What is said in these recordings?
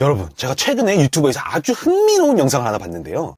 여러분, 제가 최근에 유튜브에서 아주 흥미로운 영상을 하나 봤는데요.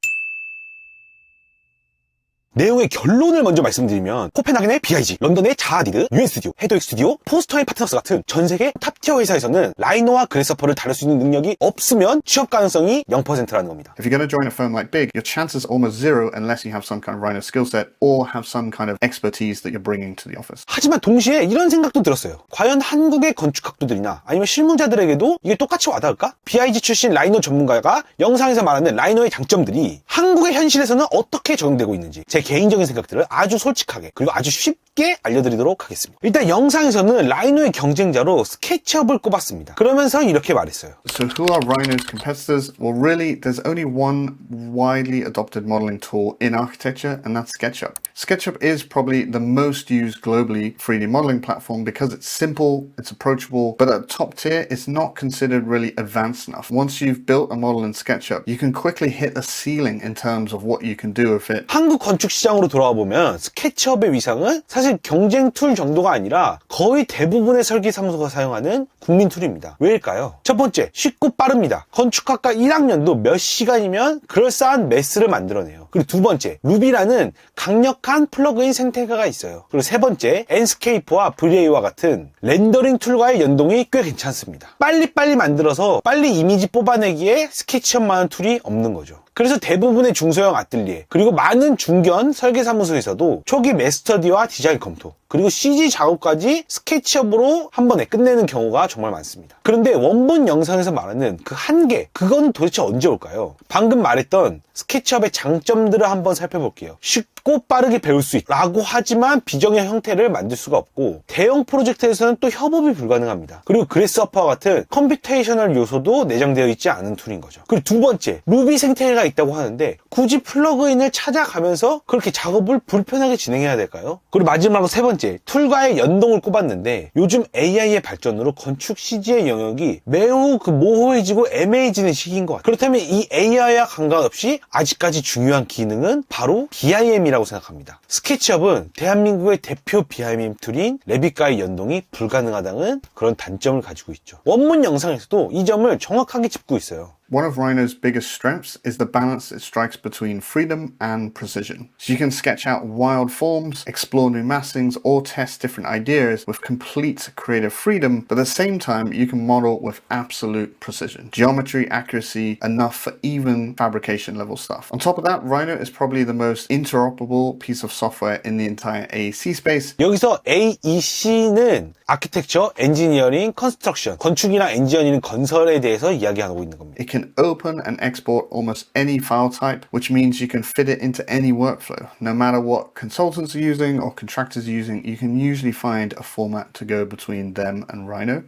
내용의 결론을 먼저 말씀드리면 코펜하겐의 BIG, 런던의 자아디드, UN 스튜디오, 헤더익 스튜디오, 포스터앤 파트너스 같은 전 세계 탑티어 회사에서는 라이노와 그래서퍼를 다룰 수 있는 능력이 없으면 취업 가능성이 0%라는 겁니다. If you're going to join a firm like Big, your chances are almost zero unless you have some kind of Rhino skill set or have some kind of expertise that you're bringing to the office. 하지만 동시에 이런 생각도 들었어요. 과연 한국의 건축학도들이나 아니면 실무자들에게도 이게 똑같이 와닿을까? BIG 출신 라이노 전문가가 영상에서 말하는 라이노의 장점들이 한국의 현실에서는 어떻게 적용되고 있는지 제 개인적인 생각들을 아주 솔직하게 그리고 아주 쉽게 알려드리도록 하겠습니다. 일단 영상에서는 라이노의 경쟁자로 스케치업을 꼽았습니다. 그러면서 이렇게 말했어요. So who are Rhino's competitors? Well, really, there's only one widely adopted modeling tool in architecture, and that's SketchUp. SketchUp is probably the most used globally 3D modeling platform because it's simple, it's approachable, but at top tier, it's not considered really advanced enough. Once you've built a model in SketchUp, you can quickly hit a ceiling in terms of what you can do with it. 한국 건축 시장으로 돌아와 보면 스케치업의 위상은 사실 경쟁 툴 정도가 아니라 거의 대부분의 설계 사무소가 사용하는 국민 툴입니다. 왜일까요? 첫 번째, 쉽고 빠릅니다. 건축학과 1학년도 몇 시간이면 그럴싸한 메스를 만들어내요. 그리고 두 번째, 루비라는 강력한 플러그인 생태계가 있어요. 그리고 세 번째, enscape와 VA와 같은 렌더링 툴과의 연동이 꽤 괜찮습니다. 빨리빨리 만들어서 빨리 이미지 뽑아내기에 스케치업만한 툴이 없는 거죠. 그래서 대부분의 중소형 아틀리에 그리고 많은 중견 설계사무소에서도 초기 매스터디와 디자인 검토 그리고 CG 작업까지 스케치업으로 한 번에 끝내는 경우가 정말 많습니다. 그런데 원본 영상에서 말하는 그 한계, 그건 도대체 언제 올까요? 방금 말했던 스케치업의 장점들을 한번 살펴볼게요. 쉽고 빠르게 배울 수 있다고 하지만 비정형 형태를 만들 수가 없고 대형 프로젝트에서는 또 협업이 불가능합니다. 그리고 그래스허퍼와 같은 컴퓨테이셔널 요소도 내장되어 있지 않은 툴인 거죠. 그리고 두 번째, 루비 생태계가 있다고 하는데 굳이 플러그인을 찾아가면서 그렇게 작업을 불편하게 진행해야 될까요? 그리고 마지막으로 세 번째, 툴과의 연동을 꼽았는데 요즘 AI의 발전으로 건축 CG의 영역이 매우 모호해지고 애매해지는 시기인 것 같아요. 그렇다면 이 AI와 관계없이 아직까지 중요한 기능은 바로 BIM이라고 생각합니다. 스케치업은 대한민국의 대표 BIM 툴인 레빗과의 연동이 불가능하다는 그런 단점을 가지고 있죠. 원문 영상에서도 이 점을 정확하게 짚고 있어요. One of Rhino's biggest strengths is the balance it strikes between freedom and precision. So you can sketch out wild forms, explore new massings, or test different ideas with complete creative freedom, but at the same time, you can model with absolute precision. Geometry, accuracy, enough for even fabrication level stuff. On top of that, Rhino is probably the most interoperable piece of software in the entire AEC space. 여기서 AEC는 아키텍처, 엔지니어링, 컨스트럭션, 건축이나 엔지니어링 건설에 대해서 이야기하고 있는 겁니다. It can open and export almost any file type, which means you can fit it into any workflow. No matter what consultants are using or contractors are using, you can usually find a format to go between them and Rhino.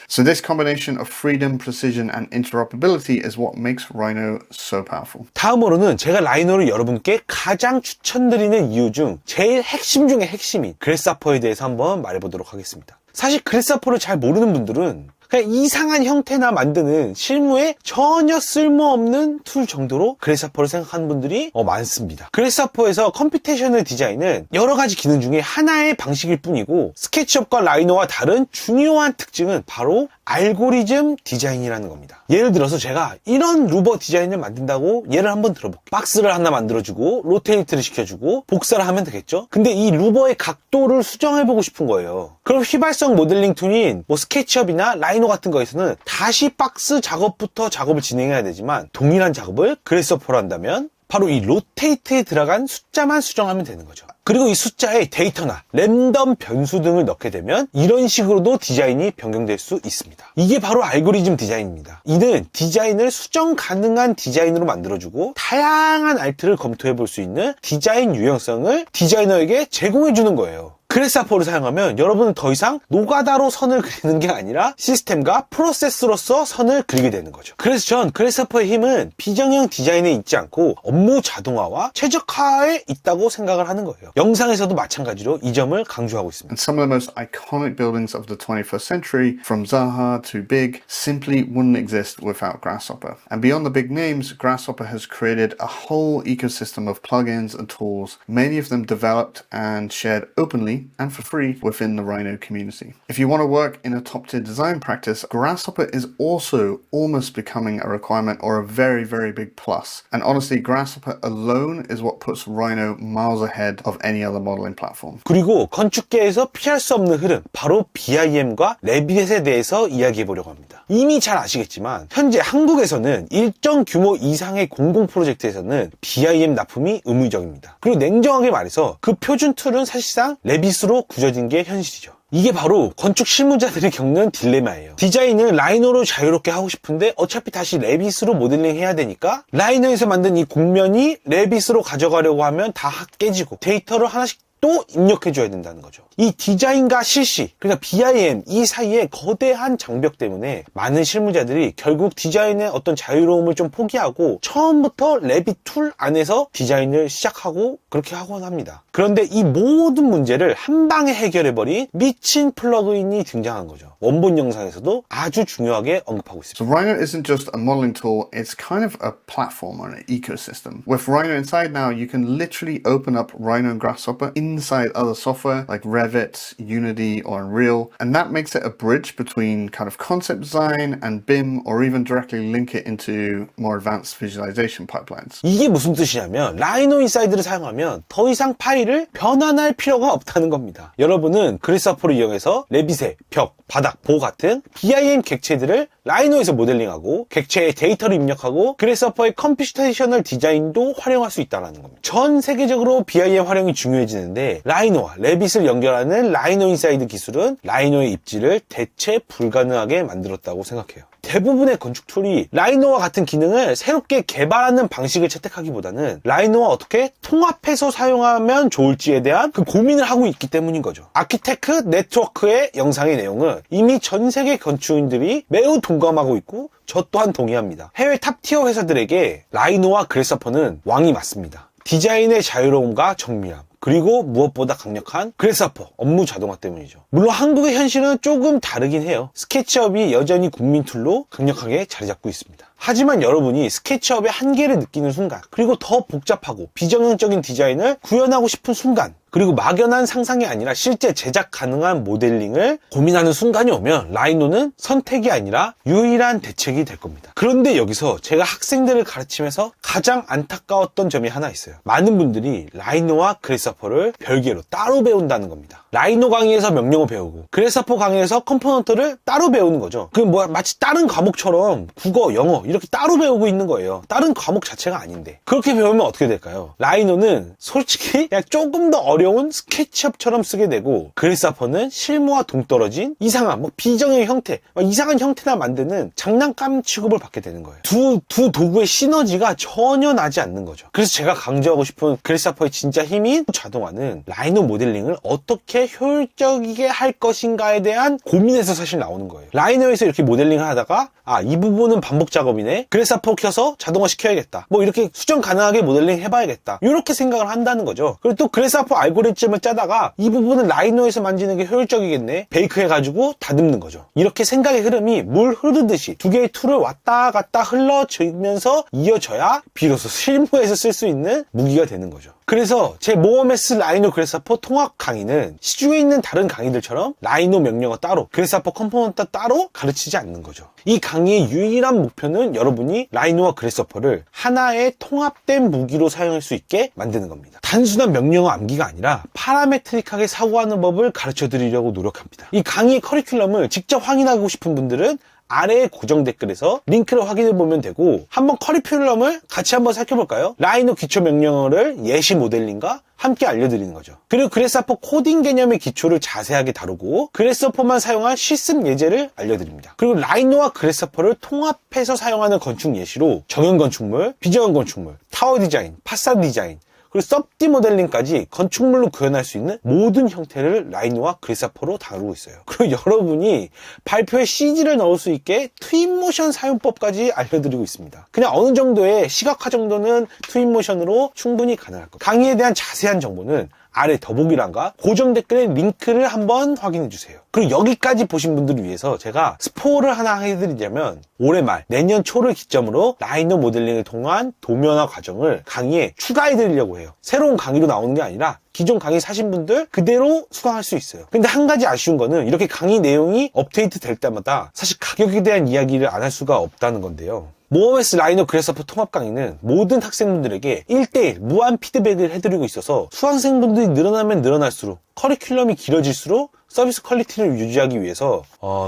So this combination of freedom, precision, and interoperability is what makes Rhino so powerful. 다음으로는 제가 라이노를 여러분께 가장 추천드리는 이유 중 제일 핵심 중의 핵심인 그래스허퍼에 대해서 한번 말해보도록 하겠습니다. 사실 그래스허퍼를 잘 모르는 분들은 그냥 이상한 형태나 만드는 실무에 전혀 쓸모없는 툴 정도로 그래스허퍼를 생각하는 분들이 많습니다. 그래스허퍼에서 컴퓨테이셔널 디자인은 여러 가지 기능 중에 하나의 방식일 뿐이고 스케치업과 라이노와 다른 중요한 특징은 바로 알고리즘 디자인이라는 겁니다. 예를 들어서 제가 이런 루버 디자인을 만든다고 예를 한번 들어볼게요. 박스를 하나 만들어주고 로테이트를 시켜주고 복사를 하면 되겠죠? 근데 이 루버의 각도를 수정해보고 싶은 거예요. 그럼 휘발성 모델링 툴인 스케치업이나 라이노 같은 거에서는 다시 박스 작업부터 작업을 진행해야 되지만 동일한 작업을 그래스허퍼로 한다면 바로 이 로테이트에 들어간 숫자만 수정하면 되는 거죠. 그리고 이 숫자에 데이터나 랜덤 변수 등을 넣게 되면 이런 식으로도 디자인이 변경될 수 있습니다. 이게 바로 알고리즘 디자인입니다. 이는 디자인을 수정 가능한 디자인으로 만들어주고 다양한 알트를 검토해 볼 수 있는 디자인 유연성을 디자이너에게 제공해 주는 거예요. 그래스허퍼를 사용하면 여러분은 더 이상 노가다로 선을 그리는 게 아니라 시스템과 프로세스로서 선을 그리게 되는 거죠. 그래서 전 그래스허퍼의 힘은 비정형 디자인에 있지 않고 업무 자동화와 최적화에 있다고 생각을 하는 거예요. 영상에서도 마찬가지로 이 점을 강조하고 있습니다. And some of the most iconic buildings of the 21st century, from Zaha to Big, simply wouldn't exist without Grasshopper. And beyond the big names, Grasshopper has created a whole ecosystem of plugins and tools, many of them developed and shared openly easily and for free within the Rhino community. If you want to work in a top-tier design practice, Grasshopper is also almost becoming a requirement or a very, very big plus. And honestly, Grasshopper alone is what puts Rhino miles ahead of any other modeling platform. 그리고 건축계에서 피할 수 없는 흐름, 바로 BIM과 레빗에 대해서 이야기해 보려고 합니다. 이미 잘 아시겠지만 현재 한국에서는 일정 규모 이상의 공공 프로젝트에서는 BIM 납품이 의무적입니다. 그리고 냉정하게 말해서 그 표준 툴은 사실상 레빗으로 굳어진 게 현실이죠. 이게 바로 건축 실무자들이 겪는 딜레마예요. 디자인을 라이노로 자유롭게 하고 싶은데 어차피 다시 레빗으로 모델링 해야 되니까 라이노에서 만든 이 곡면이 레빗으로 가져가려고 하면 다 깨지고 데이터를 하나씩 또 입력해줘야 된다는 거죠. 이 디자인과 실시, 그러니까 BIM 이 사이에 거대한 장벽 때문에 많은 실무자들이 결국 디자인의 어떤 자유로움을 좀 포기하고 처음부터 레빗 툴 안에서 디자인을 시작하고 그렇게 하곤 합니다. 그런데 이 모든 문제를 한 방에 해결해버린 미친 플러그인이 등장한 거죠. 원본 영상에서도 아주 중요하게 언급하고 있습니다. So Rhino isn't just a modeling tool, it's kind of a platform or an ecosystem. With Rhino inside now, you can literally open up Rhino and Grasshopper inside other software like Revit, Unity, or Unreal, and that makes it a bridge between kind of concept design and BIM, or even directly link it into more advanced visualization pipelines. 이게 무슨 뜻이냐면 라이노 인사이드를 사용하면 더 이상 파일을 변환할 필요가 없다는 겁니다. 여러분은 그래스호퍼를 이용해서 레빗의 벽, 바닥, 보 같은 BIM 객체들을 라이노에서 모델링하고 객체에 데이터를 입력하고 그래스호퍼의 컴퓨테이셔널 디자인도 활용할 수 있다는 겁니다. 전 세계적으로 BIM 활용이 중요해지는데 라이노와 레빗을 연결하는 라이노 인사이드 기술은 라이노의 입지를 대체 불가능하게 만들었다고 생각해요. 대부분의 건축 툴이 라이노와 같은 기능을 새롭게 개발하는 방식을 채택하기보다는 라이노와 어떻게 통합해서 사용하면 좋을지에 대한 그 고민을 하고 있기 때문인 거죠. 아키테크 네트워크의 영상의 내용은 이미 전 세계 건축인들이 매우 동감하고 있고 저 또한 동의합니다. 해외 탑티어 회사들에게 라이노와 그래스호퍼는 왕이 맞습니다. 디자인의 자유로움과 정밀함, 그리고 무엇보다 강력한 그래스호퍼 업무 자동화 때문이죠. 물론 한국의 현실은 조금 다르긴 해요. 스케치업이 여전히 국민 툴로 강력하게 자리 잡고 있습니다. 하지만 여러분이 스케치업의 한계를 느끼는 순간, 그리고 더 복잡하고 비정형적인 디자인을 구현하고 싶은 순간, 그리고 막연한 상상이 아니라 실제 제작 가능한 모델링을 고민하는 순간이 오면 라이노는 선택이 아니라 유일한 대책이 될 겁니다. 그런데 여기서 제가 학생들을 가르치면서 가장 안타까웠던 점이 하나 있어요. 많은 분들이 라이노와 그래스호퍼를 별개로 따로 배운다는 겁니다. 라이노 강의에서 명령어 배우고 그래스호퍼 강의에서 컴포넌트를 따로 배우는 거죠. 그 마치 다른 과목처럼 국어, 영어 이렇게 따로 배우고 있는 거예요. 다른 과목 자체가 아닌데. 그렇게 배우면 어떻게 될까요? 라이노는 솔직히 그냥 조금 더 어려운 스케치업처럼 쓰게 되고 그래스호퍼는 실무와 동떨어진 이상한 비정형 형태, 이상한 형태나 만드는 장난감 취급을 받게 되는 거예요. 두 도구의 시너지가 전혀 나지 않는 거죠. 그래서 제가 강조하고 싶은 그래스호퍼의 진짜 힘인 자동화는 라이노 모델링을 어떻게 효율적이게 할 것인가에 대한 고민에서 사실 나오는 거예요. 라이노에서 이렇게 모델링을 하다가 이 부분은 반복 작업이네. 그래스호퍼 켜서 자동화 시켜야겠다. 이렇게 수정 가능하게 모델링 해봐야겠다. 이렇게 생각을 한다는 거죠. 그리고 또 그래스호퍼 알고리즘을 짜다가 이 부분은 라이노에서 만지는 게 효율적이겠네. 베이크 해가지고 다듬는 거죠. 이렇게 생각의 흐름이 물 흐르듯이 두 개의 툴을 왔다 갔다 흘러지면서 이어져야 비로소 실무에서 쓸 수 있는 무기가 되는 거죠. 그래서 제 모어메스 라이노 그래스호퍼 통합 강의는 시중에 있는 다른 강의들처럼 라이노 명령어 따로, 그래스호퍼 컴포넌트 따로 가르치지 않는 거죠. 이 강의의 유일한 목표는 여러분이 라이노와 그래스호퍼를 하나의 통합된 무기로 사용할 수 있게 만드는 겁니다. 단순한 명령어 암기가 아니라 파라메트릭하게 사고하는 법을 가르쳐 드리려고 노력합니다. 이 강의 커리큘럼을 직접 확인하고 싶은 분들은 아래의 고정 댓글에서 링크를 확인해 보면 되고 한번 커리큘럼을 같이 한번 살펴볼까요? 라이노 기초 명령어를 예시 모델링과 함께 알려드리는 거죠. 그리고 그래스호퍼 코딩 개념의 기초를 자세하게 다루고 그래스호퍼만 사용한 실습 예제를 알려드립니다. 그리고 라이노와 그래스호퍼를 통합해서 사용하는 건축 예시로 정형 건축물, 비정형 건축물, 타워 디자인, 파사드 디자인, 그리고 섭디 모델링까지 건축물로 구현할 수 있는 모든 형태를 라이노와 그래스호퍼로 다루고 있어요. 그리고 여러분이 발표에 CG를 넣을 수 있게 트윈모션 사용법까지 알려드리고 있습니다. 그냥 어느 정도의 시각화 정도는 트윈모션으로 충분히 가능할 겁니다. 강의에 대한 자세한 정보는 아래 더보기란과 고정 댓글에 링크를 한번 확인해 주세요. 그리고 여기까지 보신 분들을 위해서 제가 스포를 하나 해드리자면 올해 말 내년 초를 기점으로 라이노 모델링을 통한 도면화 과정을 강의에 추가해드리려고 해요. 새로운 강의로 나오는 게 아니라 기존 강의 사신 분들 그대로 수강할 수 있어요. 근데 한 가지 아쉬운 거는 이렇게 강의 내용이 업데이트 될 때마다 사실 가격에 대한 이야기를 안 할 수가 없다는 건데요. 모어메스 라이노 그래스퍼 통합 강의는 모든 학생분들에게 1:1 무한 피드백을 해드리고 있어서 수강생분들이 늘어나면 늘어날수록 커리큘럼이 길어질수록 서비스 퀄리티를 유지하기 위해서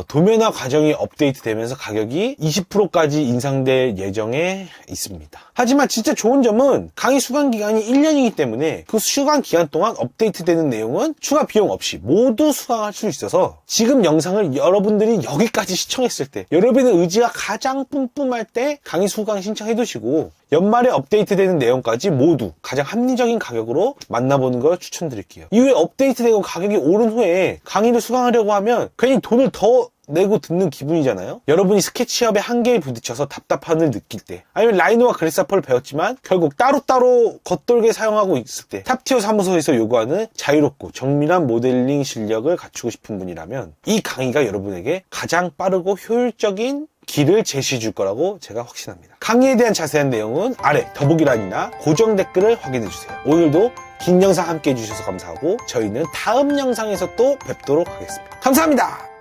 도면화 과정이 업데이트되면서 가격이 20%까지 인상될 예정에 있습니다. 하지만 진짜 좋은 점은 강의 수강 기간이 1년이기 때문에 그 수강 기간 동안 업데이트되는 내용은 추가 비용 없이 모두 수강할 수 있어서 지금 영상을 여러분들이 여기까지 시청했을 때 여러분의 의지가 가장 뿜뿜할 때 강의 수강 신청해 두시고 연말에 업데이트되는 내용까지 모두 가장 합리적인 가격으로 만나보는 걸 추천드릴게요. 이후에 업데이트되고 가격이 오른 후에 강의를 수강하려고 하면 괜히 돈을 더 내고 듣는 기분이잖아요. 여러분이 스케치업의 한계에 부딪혀서 답답함을 느낄 때, 아니면 라이노와 그래스퍼를 배웠지만 결국 따로따로 겉돌게 사용하고 있을 때, 탑티어 사무소에서 요구하는 자유롭고 정밀한 모델링 실력을 갖추고 싶은 분이라면 이 강의가 여러분에게 가장 빠르고 효율적인 길을 제시해 줄 거라고 제가 확신합니다. 강의에 대한 자세한 내용은 아래 더보기란이나 고정 댓글을 확인해 주세요. 오늘도 긴 영상 함께 해주셔서 감사하고 저희는 다음 영상에서 또 뵙도록 하겠습니다. 감사합니다.